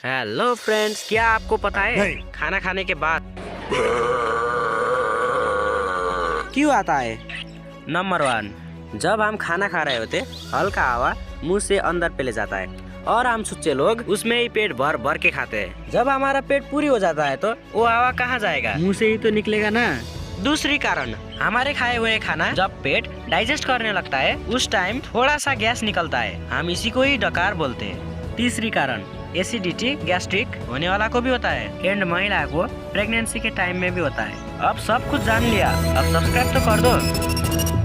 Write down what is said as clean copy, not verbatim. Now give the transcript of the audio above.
Hello friends, क्या आपको पता है खाना खाने के बाद क्यों आता है? नंबर 1, जब हम खाना खा रहे होते हल्का हवा मुंह से अंदर पले जाता है और हम सुच्चे लोग उसमें ही पेट भर भर के खाते हैं। जब हमारा पेट पूरी हो जाता है तो वो हवा कहाँ जाएगा? मुंह से ही तो निकलेगा ना। दूसरी कारण, हमारे खाए हुए खाना जब पेट डाइजेस्ट करने लगता है उस टाइम थोड़ा सा गैस निकलता है, हम इसी को ही डकार बोलते हैं। तीसरी कारण, एसिडिटी गैस्ट्रिक होने वाला को भी होता है एंड महिला को प्रेगनेंसी के टाइम में भी होता है। अब सब कुछ जान लिया, अब सब्सक्राइब तो कर दो।